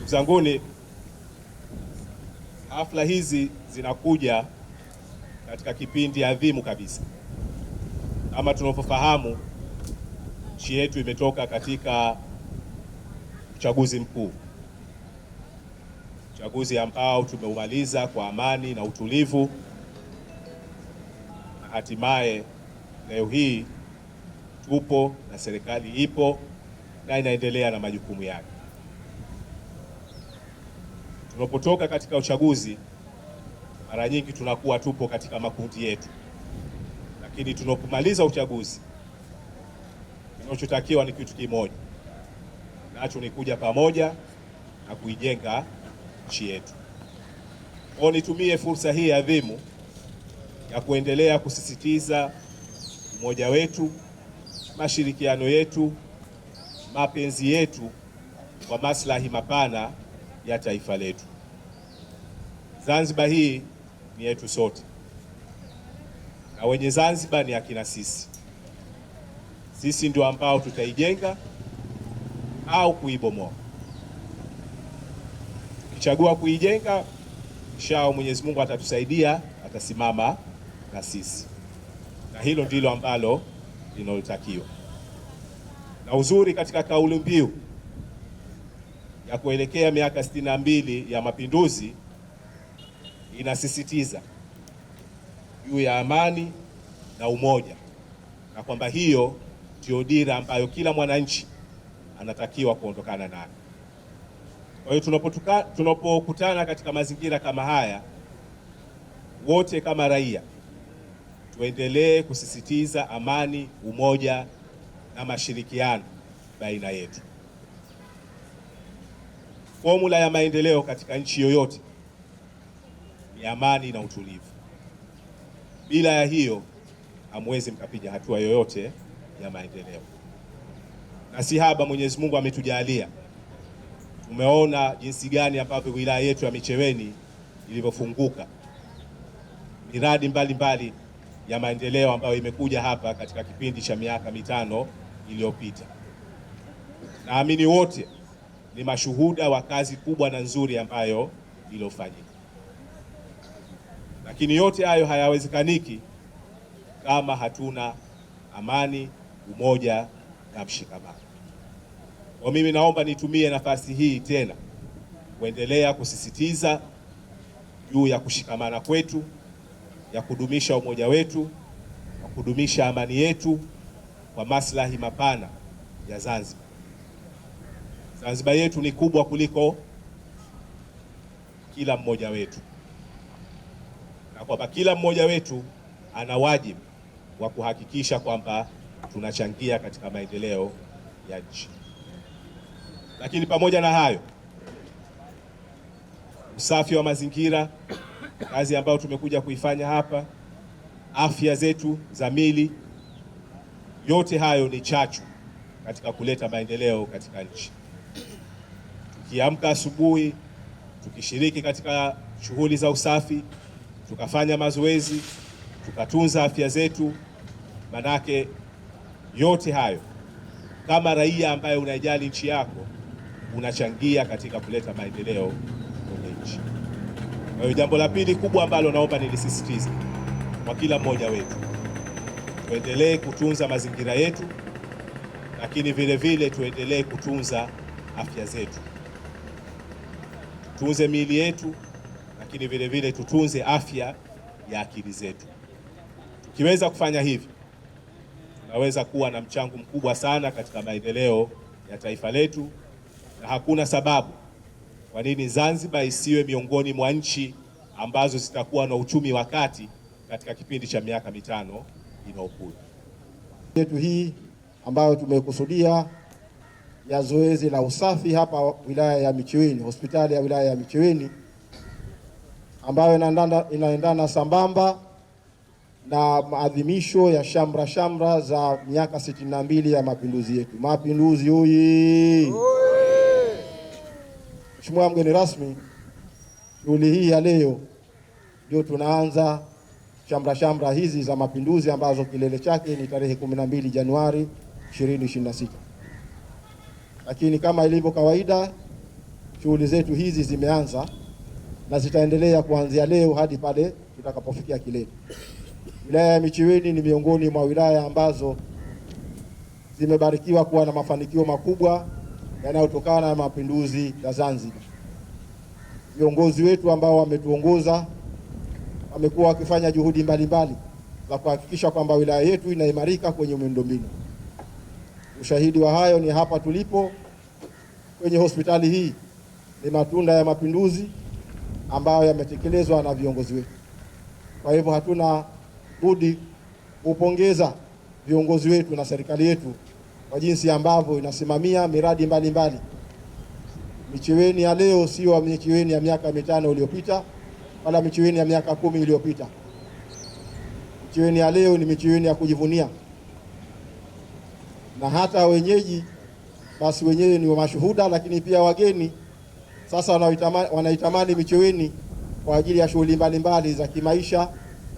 Zanguni, hafla hizi zinakuja katika kipindi adhimu kabisa. Kama tunavyofahamu, nchi yetu imetoka katika uchaguzi mkuu, uchaguzi ambao tumeumaliza kwa amani na utulivu, na hatimaye leo hii tupo na serikali ipo na inaendelea na majukumu yake. Tunapotoka katika uchaguzi, mara nyingi tunakuwa tupo katika makundi yetu, lakini tunapomaliza uchaguzi, kinachotakiwa ni kitu kimoja, nacho ni kuja pamoja na kuijenga nchi yetu. Kwa nitumie fursa hii adhimu ya kuendelea kusisitiza umoja wetu, mashirikiano yetu, mapenzi yetu kwa maslahi mapana ya taifa letu. Zanzibar hii ni yetu sote, na wenye Zanzibar ni akina sisi. Sisi ndio ambao tutaijenga au kuibomoa. Tukichagua kuijenga, inshallah Mwenyezi Mungu atatusaidia, atasimama na sisi, na hilo ndilo ambalo linalotakiwa. Na uzuri katika kauli mbiu ya kuelekea miaka 62 ya mapinduzi inasisitiza juu ya amani na umoja, na kwamba hiyo ndio dira ambayo kila mwananchi anatakiwa kuondokana nayo. Kwa hiyo tunapokutana katika mazingira kama haya, wote kama raia tuendelee kusisitiza amani, umoja na mashirikiano baina yetu. Formula ya maendeleo katika nchi yoyote ni amani na utulivu. Bila ya hiyo hamwezi mkapiga hatua yoyote ya maendeleo. Na si haba, Mwenyezi Mungu ametujalia. Tumeona jinsi gani ambavyo wilaya yetu ya Micheweni ilivyofunguka, miradi mbalimbali ya maendeleo ambayo imekuja hapa katika kipindi cha miaka mitano iliyopita. Naamini wote ni mashuhuda wa kazi kubwa na nzuri ambayo iliyofanyika. Lakini yote hayo hayawezekaniki kama hatuna amani, umoja na mshikamano. Kwa mimi naomba nitumie nafasi hii tena kuendelea kusisitiza juu ya kushikamana kwetu, ya kudumisha umoja wetu, na kudumisha amani yetu kwa maslahi mapana ya Zanzibar. Zanzibar yetu ni kubwa kuliko kila mmoja wetu, na kwamba kila mmoja wetu ana wajibu wa kuhakikisha kwamba tunachangia katika maendeleo ya nchi. Lakini pamoja na hayo, usafi wa mazingira, kazi ambayo tumekuja kuifanya hapa, afya zetu za mili, yote hayo ni chachu katika kuleta maendeleo katika nchi. Tukiamka asubuhi, tukishiriki katika shughuli za usafi, tukafanya mazoezi, tukatunza afya zetu, manake yote hayo kama raia ambaye unajali nchi yako unachangia katika kuleta maendeleo kwenye nchi. Kwa hiyo jambo la pili kubwa ambalo naomba nilisisitize kwa kila mmoja wetu, tuendelee kutunza mazingira yetu, lakini vile vile tuendelee kutunza afya zetu. Tutunze miili yetu, lakini vile vile tutunze afya ya akili zetu. Tukiweza kufanya hivi, tunaweza kuwa na mchango mkubwa sana katika maendeleo ya taifa letu, na hakuna sababu kwa nini Zanzibar isiwe miongoni mwa nchi ambazo zitakuwa na uchumi wa kati katika kipindi cha miaka mitano inayokuja. Yetu hii ambayo tumekusudia ya zoezi la usafi hapa wilaya ya Micheweni, hospitali ya wilaya ya Micheweni, ambayo inaendana sambamba na maadhimisho ya shamra za miaka 62 ya mapinduzi yetu. Mapinduzi oye! Mheshimiwa mgeni rasmi, shughuli hii ya leo ndio tunaanza shamra hizi za mapinduzi ambazo kilele chake ni tarehe 12 Januari 2026. Lakini kama ilivyo kawaida, shughuli zetu hizi zimeanza na zitaendelea kuanzia leo hadi pale tutakapofikia kilele. Wilaya ya Micheweni ni miongoni mwa wilaya ambazo zimebarikiwa kuwa na mafanikio makubwa yanayotokana na mapinduzi ya Zanzibar. Viongozi wetu ambao wametuongoza wamekuwa wakifanya juhudi mbalimbali za kuhakikisha kwamba wilaya yetu inaimarika kwenye miundombinu. Ushahidi wa hayo ni hapa tulipo kwenye hospitali hii, ni matunda ya mapinduzi ambayo yametekelezwa na viongozi wetu. Kwa hivyo hatuna budi kupongeza viongozi wetu na serikali yetu kwa jinsi ambavyo inasimamia miradi mbalimbali. Micheweni ya leo sio Micheweni ya miaka 5 iliyopita wala Micheweni ya miaka 10 iliyopita. Micheweni ya leo ni Micheweni ya kujivunia, na hata wenyeji basi wenyewe ni mashuhuda, lakini pia wageni sasa wanaitamani Micheweni kwa ajili ya shughuli mbalimbali za kimaisha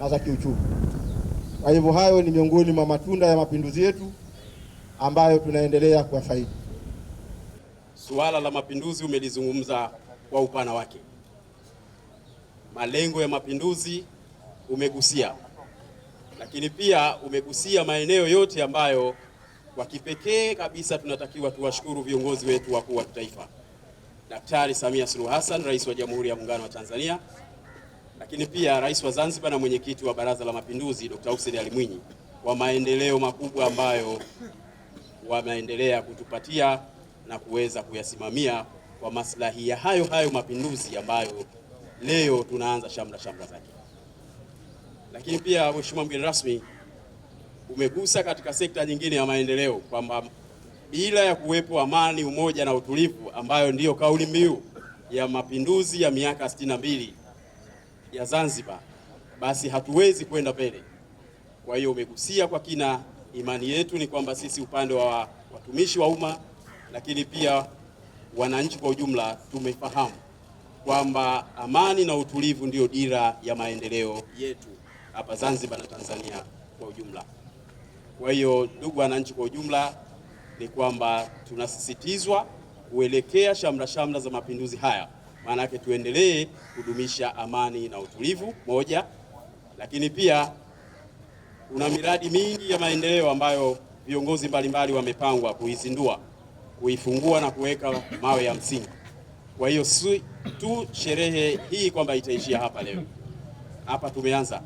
na za kiuchumi. Kwa hivyo hayo ni miongoni mwa matunda ya mapinduzi yetu ambayo tunaendelea kuyafaidi. Suala la mapinduzi umelizungumza kwa upana wake. Malengo ya mapinduzi umegusia, lakini pia umegusia maeneo yote ambayo kwa kipekee kabisa tunatakiwa tuwashukuru viongozi wetu wakuu wa taifa. Daktari Samia Suluhu Hassan, Rais wa Jamhuri ya Muungano wa Tanzania, lakini pia Rais wa Zanzibar na Mwenyekiti wa Baraza la Mapinduzi Dr. Hussein Ali Mwinyi kwa maendeleo makubwa ambayo wameendelea kutupatia na kuweza kuyasimamia kwa maslahi ya hayo mapinduzi ambayo leo tunaanza shamra zake. Lakini pia Mheshimiwa mgeni rasmi, umegusa katika sekta nyingine ya maendeleo kwamba bila ya kuwepo amani, umoja na utulivu ambayo ndiyo kauli mbiu ya mapinduzi ya miaka 62 ya Zanzibar, basi hatuwezi kwenda mbele. Kwa hiyo umegusia kwa kina, imani yetu ni kwamba sisi upande wa watumishi wa umma, lakini pia wananchi kwa ujumla, tumefahamu kwamba amani na utulivu ndiyo dira ya maendeleo yetu hapa Zanzibar na Tanzania kwa ujumla. Kwa hiyo ndugu wananchi kwa ujumla, ni kwamba tunasisitizwa kuelekea shamra za mapinduzi haya. Maana yake tuendelee kudumisha amani na utulivu moja, lakini pia kuna miradi mingi ya maendeleo ambayo viongozi mbalimbali wamepangwa kuizindua, kuifungua na kuweka mawe ya msingi. Kwa hiyo si tu sherehe hii kwamba itaishia hapa leo. Hapa tumeanza,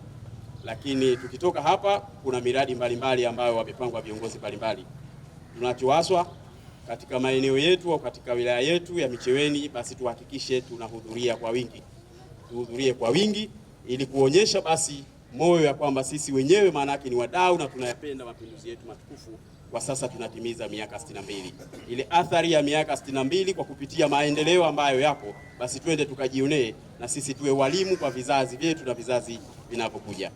lakini tukitoka hapa kuna miradi mbalimbali ambayo wamepangwa viongozi mbalimbali. Tunachoaswa katika maeneo yetu au katika wilaya yetu ya Micheweni, basi tuhakikishe tunahudhuria kwa wingi. Tuhudhurie kwa wingi ili kuonyesha basi moyo ya kwamba sisi wenyewe maana yake ni wadau na tunayapenda mapinduzi yetu matukufu. Kwa sasa tunatimiza miaka 62. Ile athari ya miaka 62 kwa kupitia maendeleo ambayo yapo, basi twende tukajionee na sisi tuwe walimu kwa vizazi vyetu na vizazi vinavyokuja.